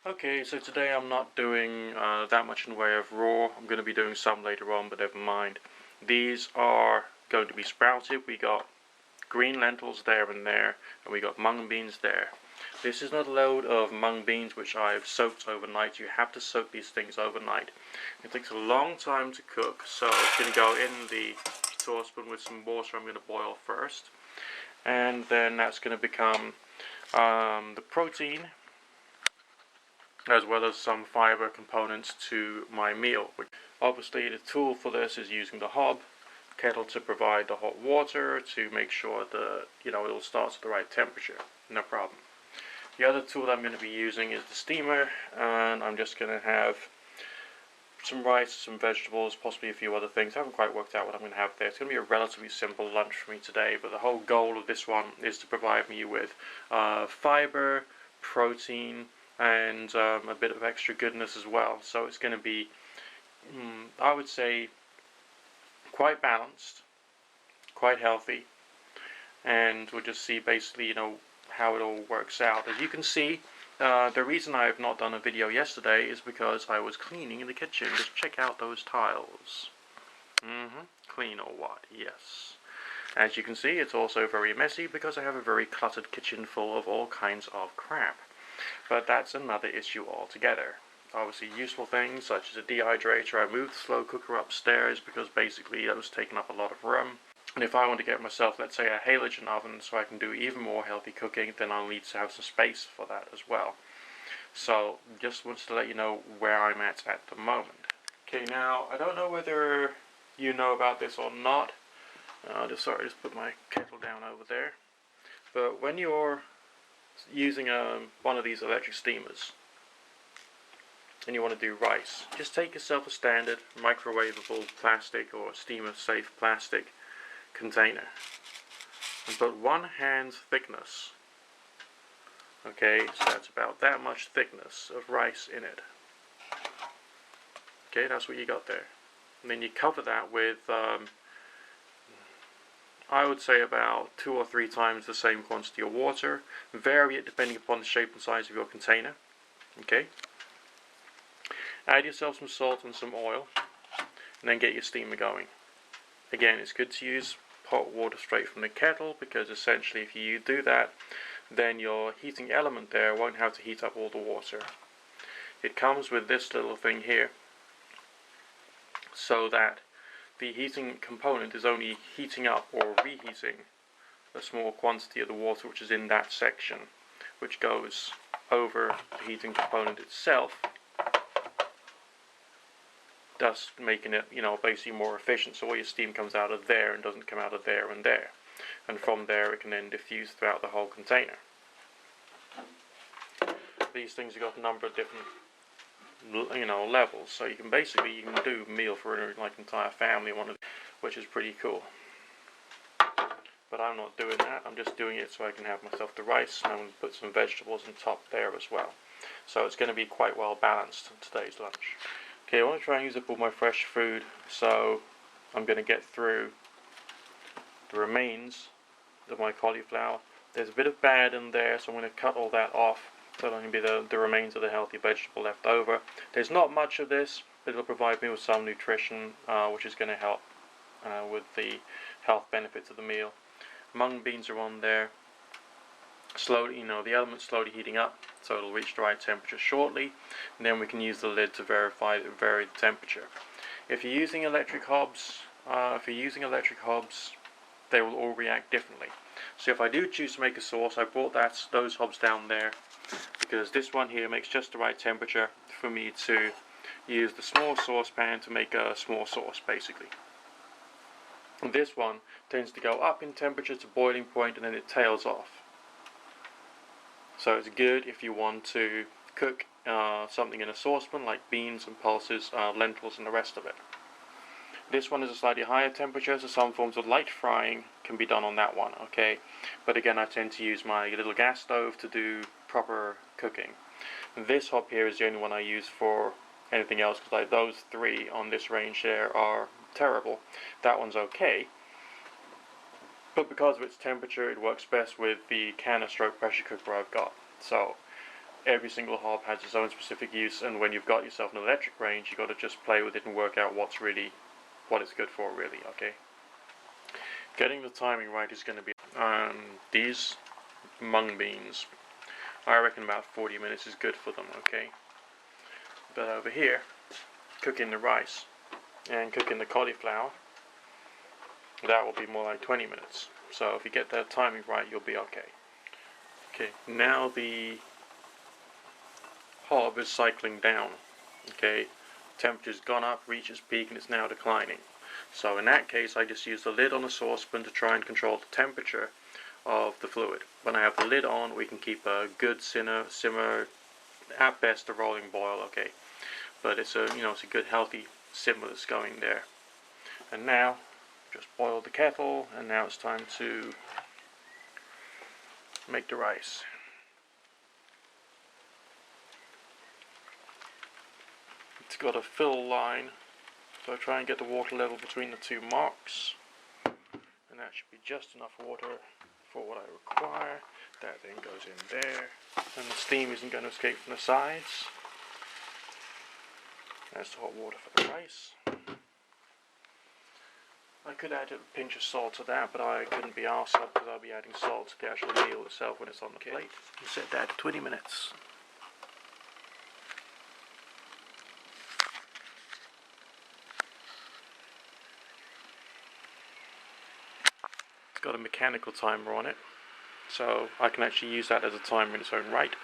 Okay, so today I'm not doing that much in the way of raw. I'm going to be doing some later on, but never mind. These are going to be sprouted. We got green lentils there and there, and we got mung beans there. This is not a load of mung beans which I've soaked overnight. You have to soak these things overnight. It takes a long time to cook, so it's going to go in the saucepan with some water I'm going to boil first. And then that's going to become the protein, as well as some fiber components to my meal. Obviously the tool for this is using the hob kettle to provide the hot water to make sure that it all starts at the right temperature. No problem. The other tool I'm going to be using is the steamer, and I'm just going to have some rice, some vegetables, possibly a few other things. I haven't quite worked out what I'm going to have there. It's going to be a relatively simple lunch for me today, but the whole goal of this one is to provide me with fiber, protein, and a bit of extra goodness as well. So it's going to be, I would say, quite balanced, quite healthy, and we'll just see basically, how it all works out. As you can see, the reason I have not done a video yesterday is because I was cleaning in the kitchen. Just check out those tiles. Clean or what? Yes. As you can see, it's also very messy because I have a very cluttered kitchen full of all kinds of crap. But that's another issue altogether. Obviously useful things such as a dehydrator. I moved the slow cooker upstairs because basically that was taking up a lot of room. And if I want to get myself, let's say, a halogen oven so I can do even more healthy cooking, then I'll need to have some space for that as well. So just wanted to let you know where I'm at the moment. Okay, now I don't know whether you know about this or not. Just put my kettle down over there. But when you're using one of these electric steamers and you want to do rice, just take yourself a standard microwavable plastic or steamer safe plastic container and put 1 hand's thickness, okay, so that's about that much thickness of rice in it. Okay, that's what you got there. And then you cover that with I would say about 2 or 3 times the same quantity of water. Vary it depending upon the shape and size of your container. Okay. Add yourself some salt and some oil, and then get your steamer going. Again, it's good to use hot water straight from the kettle, because essentially if you do that, then your heating element there won't have to heat up all the water. It comes with this little thing here, so that the heating component is only heating up or reheating a small quantity of the water which is in that section, which goes over the heating component itself, thus making it, basically more efficient, so all your steam comes out of there and doesn't come out of there and there. And from there it can then diffuse throughout the whole container. These things have got a number of different levels, so you can do a meal for an entire family, which is pretty cool. But I'm not doing that. I'm just doing it so I can have myself the rice, and I'm going to put some vegetables on top there as well. So it's going to be quite well balanced in today's lunch. Okay, I want to try and use up all my fresh food, so I'm going to get through the remains of my cauliflower. There's a bit of bad in there, so I'm going to cut all that off. So it'll only be the remains of the healthy vegetable left over. There's not much of this, but it'll provide me with some nutrition, which is going to help with the health benefits of the meal. Mung beans are on there. Slowly, the element's slowly heating up, so it'll reach the right temperature shortly, and then we can use the lid to vary the temperature. If you're using electric hobs, they will all react differently. So if I do choose to make a sauce, I brought those hobs down there, because this one here makes just the right temperature for me to use the small saucepan to make a small sauce, basically. And this one tends to go up in temperature to boiling point, and then it tails off. So it's good if you want to cook something in a saucepan, like beans and pulses, lentils and the rest of it. This one is a slightly higher temperature, so some forms of light frying can be done on that one, okay? But again, I tend to use my little gas stove to do proper cooking. This hob here is the only one I use for anything else, because those 3 on this range there are terrible. That one's okay, but because of its temperature, it works best with the canister pressure cooker I've got. So every single hob has its own specific use, and when you've got yourself an electric range, you've got to just play with it and work out what it's good for, really, okay? Getting the timing right is going to be, these mung beans, I reckon about 40 minutes is good for them, okay? But over here, cooking the rice and cooking the cauliflower, that will be more like 20 minutes. So if you get that timing right, you'll be okay. Okay, now the hob is cycling down, okay? Temperature's gone up, reached its peak, and it's now declining. So in that case, I just use the lid on the saucepan to try and control the temperature of the fluid. When I have the lid on, we can keep a good simmer, at best a rolling boil, okay? But it's a, it's a good healthy simmer that's going there. And now, just boiled the kettle, and now it's time to make the rice. It's got a fill line, so I try and get the water level between the two marks, and that should be just enough water for what I require. That then goes in there, and the steam isn't going to escape from the sides. That's the hot water for the rice. I could add a pinch of salt to that, but I couldn't be arsed because I'll be adding salt to the actual meal itself when it's on the plate. You set that to 20 minutes. It's got a mechanical timer on it, so I can actually use that as a timer in its own right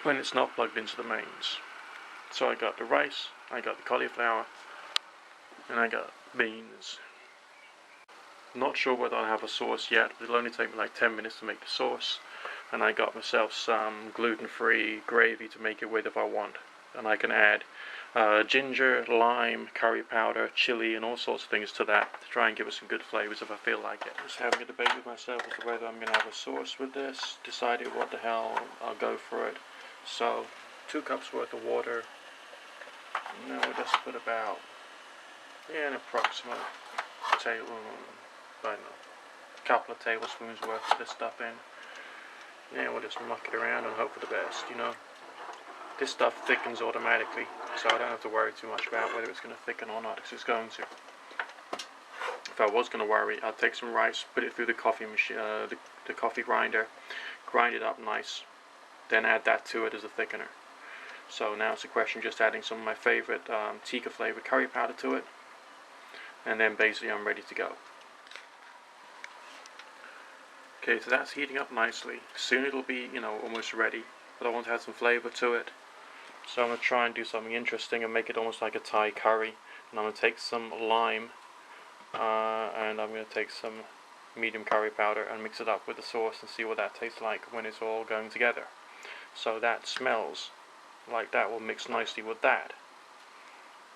when it's not plugged into the mains. So I got the rice, I got the cauliflower, and I got beans. Not sure whether I'll have a sauce yet, but it'll only take me like 10 minutes to make the sauce. And I got myself some gluten-free gravy to make it with if I want. And I can add ginger, lime, curry powder, chili, and all sorts of things to that to try and give it some good flavors if I feel like it. Just having a debate with myself as to whether I'm going to have a sauce with this. Decided what the hell, I'll go for it. So, 2 cups worth of water. Now we'll just put about an approximate couple of tablespoons worth of this stuff in. Yeah, we'll just muck it around and hope for the best, This stuff thickens automatically, so I don't have to worry too much about whether it's going to thicken or not, because it's going to. If I was going to worry, I'd take some rice, put it through the coffee machine, the coffee grinder, grind it up nice, then add that to it as a thickener. So now it's a question of just adding some of my favorite tikka flavored curry powder to it, and then basically I'm ready to go. Okay, so that's heating up nicely. Soon it'll be, almost ready, but I want to add some flavor to it. So I'm going to try and do something interesting and make it almost like a Thai curry. And I'm going to take some lime, and I'm going to take some medium curry powder and mix it up with the sauce and see what that tastes like when it's all going together. So that smells like that will mix nicely with that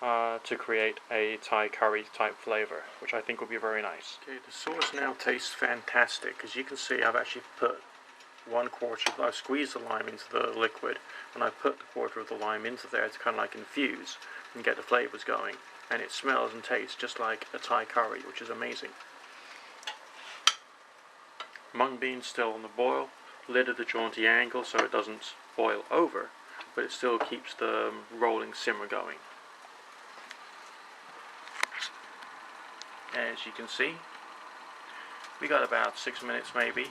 to create a Thai curry type flavor, which I think will be very nice. Okay, the sauce now tastes fantastic. As you can see, I've actually put I've squeezed the lime into the liquid, and I put the quarter of the lime into there to kind of like infuse and get the flavors going, and it smells and tastes just like a Thai curry, which is amazing. Mung beans still on the boil, lid at a jaunty angle so it doesn't boil over, but it still keeps the rolling simmer going. As you can see, we got about 6 minutes maybe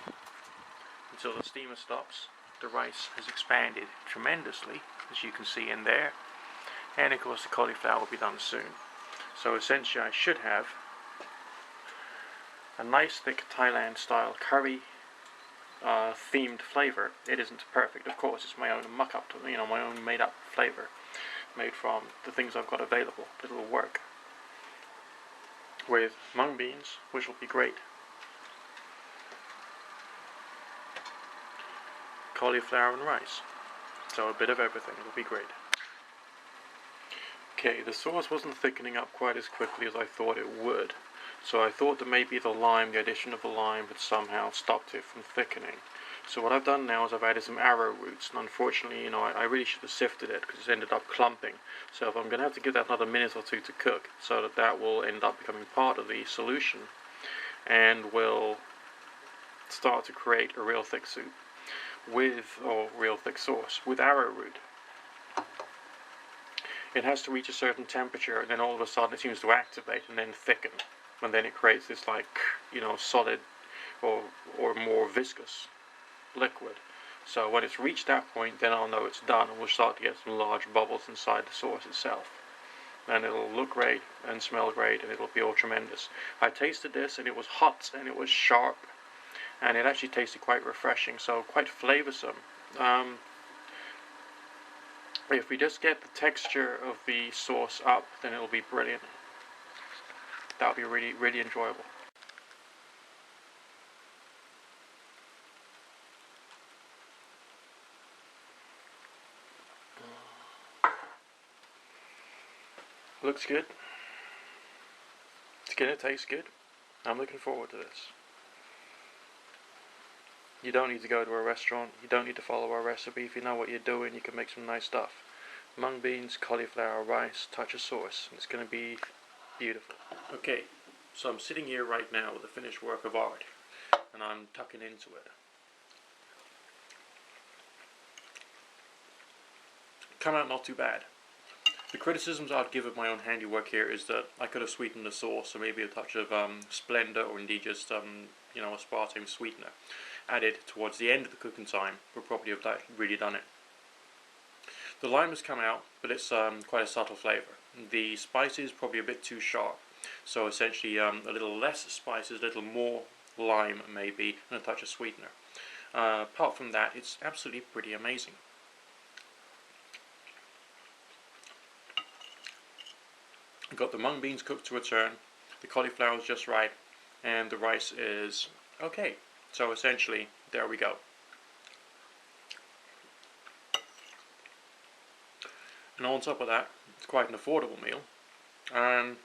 until the steamer stops. The rice has expanded tremendously, as you can see in there, and of course the cauliflower will be done soon. So essentially I should have a nice thick Thailand style curry themed flavor. It isn't perfect, of course, it's my own muck up, my own made up flavor, made from the things I've got available, but it'll work. With mung beans, which will be great. Cauliflower and rice. So a bit of everything, it'll be great. Okay, the sauce wasn't thickening up quite as quickly as I thought it would. So I thought that maybe the addition of the lime had somehow stopped it from thickening. So what I've done now is I've added some arrowroots, and unfortunately, I really should have sifted it because it's ended up clumping. So if I'm going to have to give that another minute or two to cook, so that will end up becoming part of the solution, and will start to create a real thick soup. with, or real thick sauce, with arrowroot. It has to reach a certain temperature, and then all of a sudden it seems to activate and then thicken, and then it creates this, like, you know, solid or more viscous liquid. So when it's reached that point, then I'll know it's done, and we'll start to get some large bubbles inside the sauce itself. And it'll look great and smell great, and it'll feel tremendous. I tasted this, and it was hot, and it was sharp, and it actually tasted quite refreshing, so quite flavoursome. If we just get the texture of the sauce up, then it'll be brilliant. That'll be really, really enjoyable. Looks good. It's gonna taste good. I'm looking forward to this. You don't need to go to a restaurant. You don't need to follow a recipe. If you know what you're doing, you can make some nice stuff. Mung beans, cauliflower, rice, touch of sauce. It's gonna be beautiful. Okay, so I'm sitting here right now with a finished work of art, and I'm tucking into it. Come out not too bad. The criticisms I'd give of my own handiwork here is that I could have sweetened the sauce, or maybe a touch of Splendor, or indeed just you know, aspartame sweetener added towards the end of the cooking time would probably have really done it. The lime has come out, but it's quite a subtle flavour. The spice is probably a bit too sharp, so essentially a little less spices, a little more lime maybe, and a touch of sweetener. Apart from that, it's absolutely pretty amazing. I've got the mung beans cooked to a turn, the cauliflower is just right, and the rice is okay. So essentially, there we go. And on top of that, it's quite an affordable meal, and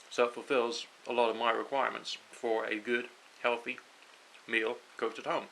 so it fulfills a lot of my requirements for a good, healthy meal cooked at home.